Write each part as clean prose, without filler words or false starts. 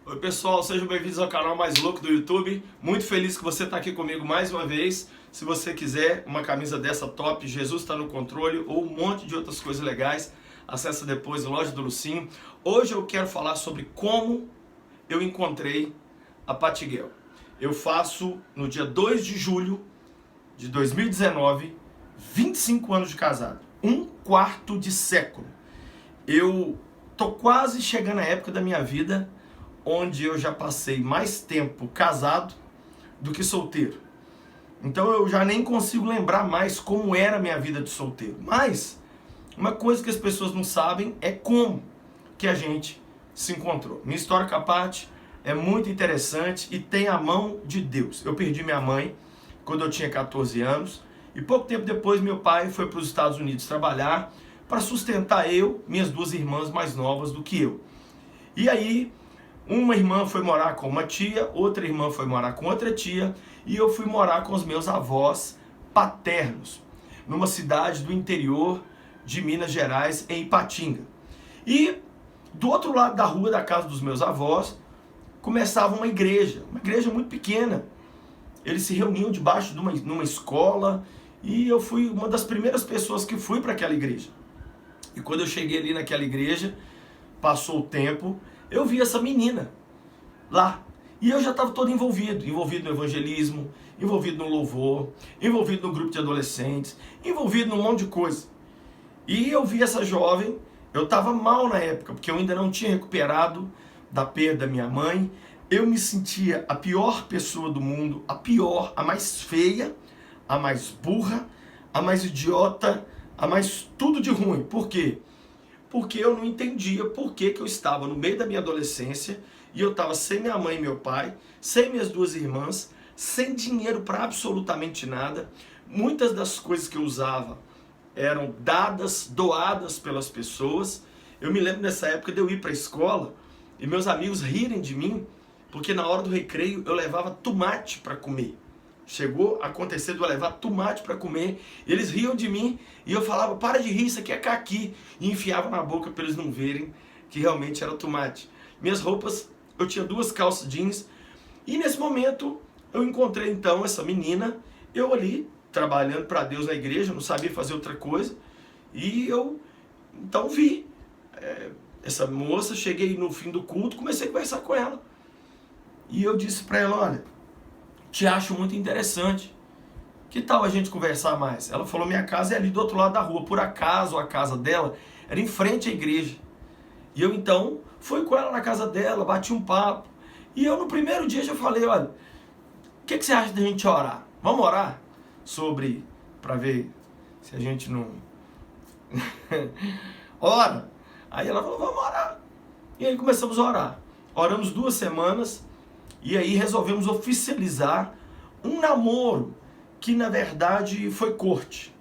Oi pessoal, sejam bem-vindos ao canal mais louco do YouTube. Muito feliz que você está aqui comigo mais uma vez. Se você quiser uma camisa dessa top, Jesus está no controle, ou um monte de outras coisas legais, acessa depois a loja do Lucinho. Hoje eu quero falar sobre como eu encontrei a Patiguel. Eu faço no dia 2 de julho de 2019, 25 anos de casado, um quarto de século. Eu tô quase chegando à época da minha vida onde eu já passei mais tempo casado do que solteiro. Então eu já nem consigo lembrar mais como era a minha vida de solteiro. Mas uma coisa que as pessoas não sabem é como que a gente se encontrou. Minha história com a Paty é muito interessante e tem a mão de Deus. Eu perdi minha mãe quando eu tinha 14 anos e pouco tempo depois meu pai foi para os Estados Unidos trabalhar para sustentar eu, minhas duas irmãs mais novas do que eu. E aí uma irmã foi morar com uma tia, outra irmã foi morar com outra tia, e eu fui morar com os meus avós paternos, numa cidade do interior de Minas Gerais, em Ipatinga. E do outro lado da rua da casa dos meus avós, começava uma igreja muito pequena. Eles se reuniam debaixo de numa escola, e eu fui uma das primeiras pessoas que fui para aquela igreja. E quando eu cheguei ali naquela igreja, passou o tempo, eu vi essa menina lá. E eu já estava todo envolvido no evangelismo, envolvido no louvor, envolvido no grupo de adolescentes, envolvido num monte de coisa. E eu vi essa jovem, eu estava mal na época, porque eu ainda não tinha recuperado da perda da minha mãe. Eu me sentia a pior pessoa do mundo, a pior, a mais feia, a mais burra, a mais idiota, a mais tudo de ruim. Por quê? Porque eu não entendia por que eu estava no meio da minha adolescência e eu estava sem minha mãe e meu pai, sem minhas duas irmãs, sem dinheiro para absolutamente nada. Muitas das coisas que eu usava eram doadas pelas pessoas. Eu me lembro nessa época de eu ir para a escola e meus amigos rirem de mim, porque na hora do recreio eu levava tomate para comer. Chegou a acontecer de eu levar tomate para comer, e eles riam de mim, e eu falava, para de rir, isso aqui é caqui, e enfiava na boca para eles não verem que realmente era tomate. Minhas roupas, eu tinha duas calças jeans, e nesse momento eu encontrei então essa menina, eu ali, trabalhando para Deus na igreja, não sabia fazer outra coisa, e eu então vi essa moça, cheguei no fim do culto, comecei a conversar com ela, e eu disse para ela, olha, te acho muito interessante. Que tal a gente conversar mais? Ela falou, minha casa é ali do outro lado da rua. Por acaso a casa dela era em frente à igreja. E eu então fui com ela na casa dela, bati um papo. E eu no primeiro dia já falei, olha, o que você acha da gente orar? Vamos orar? Para ver se a gente não... Ora! Aí ela falou, vamos orar. E aí começamos a orar. Oramos 2 semanas. E aí resolvemos oficializar um namoro que na verdade foi corte.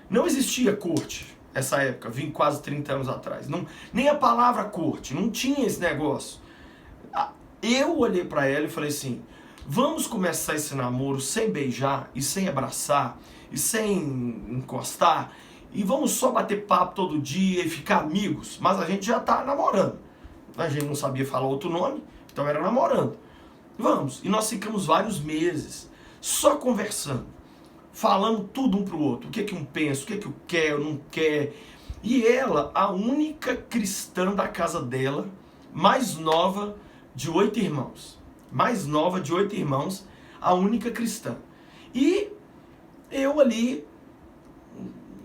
Não existia corte nessa época, vim quase 30 anos atrás. Não, nem a palavra corte, não tinha esse negócio. Eu olhei para ela e falei assim, vamos começar esse namoro sem beijar e sem abraçar e sem encostar e vamos só bater papo todo dia e ficar amigos, mas a gente já tá namorando. A gente não sabia falar outro nome, então era namorando. Vamos, e nós ficamos vários meses só conversando, falando tudo um pro outro, o que um pensa, o que eu quero, não quer. E ela, a única cristã da casa dela, mais nova de 8 irmãos, a única cristã. E eu ali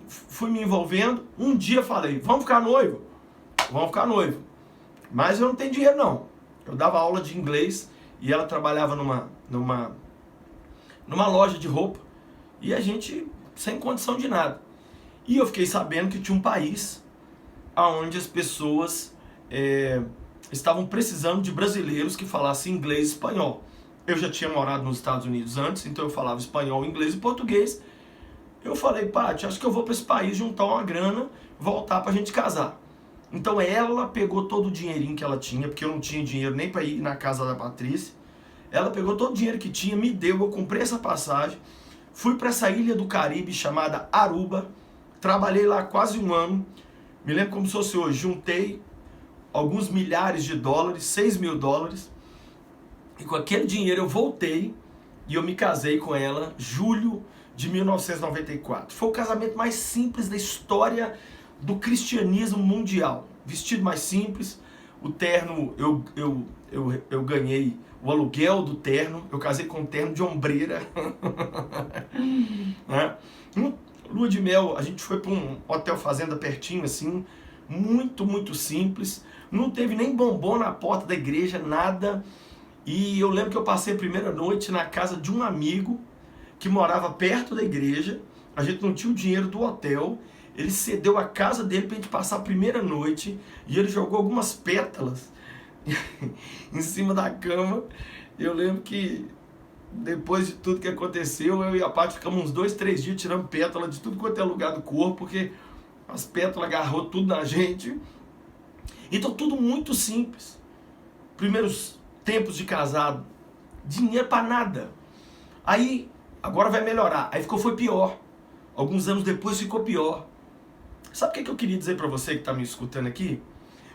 fui me envolvendo, um dia falei, vamos ficar noivo, mas eu não tenho dinheiro não. Eu dava aula de inglês, e ela trabalhava numa loja de roupa. E a gente sem condição de nada. E eu fiquei sabendo que tinha um país onde as pessoas estavam precisando de brasileiros que falassem inglês e espanhol. Eu já tinha morado nos Estados Unidos antes, então eu falava espanhol, inglês e português. Eu falei, Paty, acho que eu vou para esse país juntar uma grana, voltar para a gente casar. Então ela pegou todo o dinheirinho que ela tinha, porque eu não tinha dinheiro nem para ir na casa da Patrícia. Ela pegou todo o dinheiro que tinha, me deu, eu comprei essa passagem, fui para essa ilha do Caribe chamada Aruba, trabalhei lá quase 1 ano, me lembro como se fosse hoje, juntei alguns milhares de dólares, $6.000, E com aquele dinheiro eu voltei e eu me casei com ela, julho de 1994. Foi o casamento mais simples da história do cristianismo mundial. Vestido mais simples, o terno, eu ganhei o aluguel do terno, eu casei com um terno de ombreira. Né? Lua de mel, a gente foi para um hotel fazenda pertinho, assim, muito simples. Não teve nem bombom na porta da igreja, nada. E eu lembro que eu passei a primeira noite na casa de um amigo que morava perto da igreja. A gente não tinha o dinheiro do hotel. Ele cedeu a casa dele para a gente passar a primeira noite. E ele jogou algumas pétalas em cima da cama. Eu lembro que depois de tudo que aconteceu, eu e a Paty ficamos uns 2, 3 dias tirando pétala de tudo quanto é lugar do corpo, porque as pétalas agarrou tudo na gente. Então tudo muito simples. Primeiros tempos de casado, dinheiro para nada. Aí, agora vai melhorar. Aí foi pior. Alguns anos depois ficou pior. Sabe o que eu queria dizer para você que está me escutando aqui?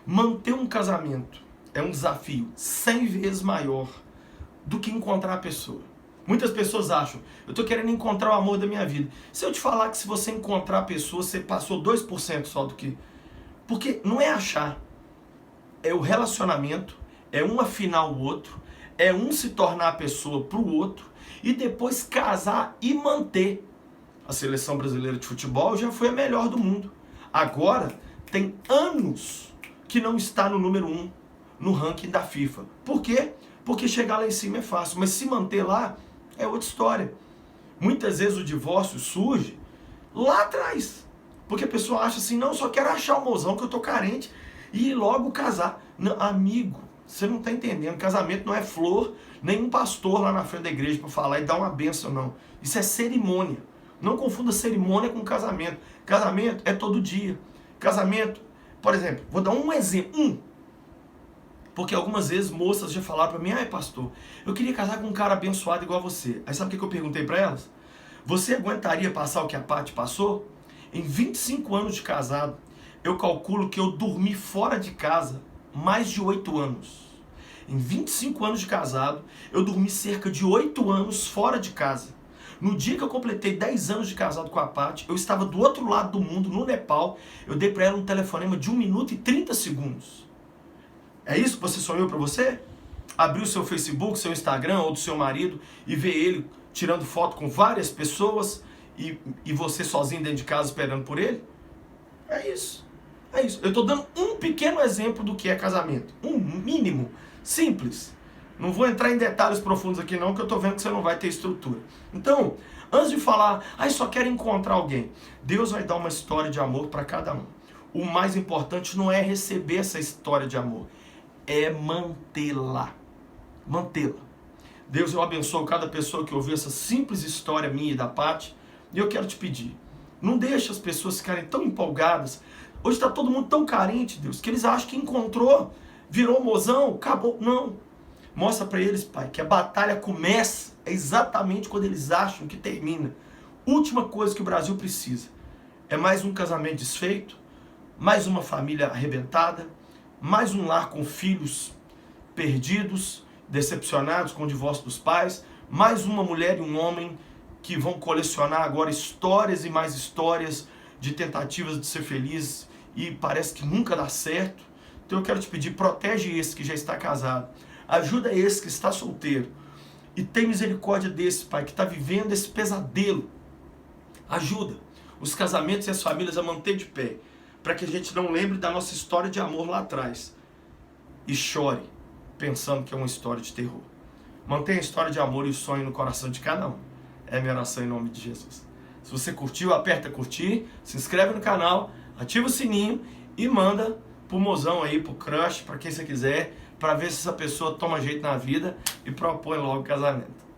Manter um casamento é um desafio 100 vezes maior do que encontrar a pessoa. Muitas pessoas acham, eu estou querendo encontrar o amor da minha vida. Se eu te falar que se você encontrar a pessoa, você passou 2% só do que... Porque não é achar, é o relacionamento, é um afinar o outro, é um se tornar a pessoa para o outro e depois casar e manter. A seleção brasileira de futebol já foi a melhor do mundo. Agora tem anos que não está no número 1 no ranking da FIFA. Por quê? Porque chegar lá em cima é fácil, mas se manter lá é outra história. Muitas vezes o divórcio surge lá atrás, porque a pessoa acha assim, não, eu só quero achar o mozão que eu tô carente e logo casar. Não, amigo, você não está entendendo. Casamento não é flor, nem um pastor lá na frente da igreja para falar e dar uma bênção, não. Isso é cerimônia. Não confunda cerimônia com casamento. Casamento é todo dia. Casamento, por exemplo, vou dar um exemplo. Porque algumas vezes moças já falaram para mim, ai pastor, eu queria casar com um cara abençoado igual você. Aí sabe o que eu perguntei para elas? Você aguentaria passar o que a Paty passou? Em 25 anos de casado, eu calculo que eu dormi fora de casa mais de 8 anos. Em 25 anos de casado, eu dormi cerca de 8 anos fora de casa. No dia que eu completei 10 anos de casado com a Paty, eu estava do outro lado do mundo, no Nepal. Eu dei para ela um telefonema de 1 minuto e 30 segundos. É isso que você sonhou para você? Abrir o seu Facebook, seu Instagram ou do seu marido e ver ele tirando foto com várias pessoas e você sozinho dentro de casa esperando por ele? É isso. É isso. Eu estou dando um pequeno exemplo do que é casamento. Um mínimo. Simples. Não vou entrar em detalhes profundos aqui não, que eu estou vendo que você não vai ter estrutura. Então, antes de falar, só quero encontrar alguém. Deus vai dar uma história de amor para cada um. O mais importante não é receber essa história de amor, é mantê-la. Mantê-la. Deus, eu abençoo cada pessoa que ouviu essa simples história minha e da Paty. E eu quero te pedir, não deixe as pessoas ficarem tão empolgadas. Hoje está todo mundo tão carente, Deus, que eles acham que encontrou, virou mozão, acabou. Não. Mostra para eles, Pai, que a batalha começa exatamente quando eles acham que termina. Última coisa que o Brasil precisa é mais um casamento desfeito, mais uma família arrebentada, mais um lar com filhos perdidos, decepcionados com o divórcio dos pais, mais uma mulher e um homem que vão colecionar agora histórias e mais histórias de tentativas de ser feliz e parece que nunca dá certo. Então eu quero te pedir, protege esse que já está casado, ajuda esse que está solteiro e tem misericórdia desse, Pai, que está vivendo esse pesadelo. Ajuda os casamentos e as famílias a manter de pé, para que a gente não lembre da nossa história de amor lá atrás e chore pensando que é uma história de terror. Mantenha a história de amor e o sonho no coração de cada um. É a minha oração em nome de Jesus. Se você curtiu, aperta curtir, se inscreve no canal, ativa o sininho e manda pro mozão aí, pro crush, para quem você quiser, para ver se essa pessoa toma jeito na vida e propõe logo o casamento.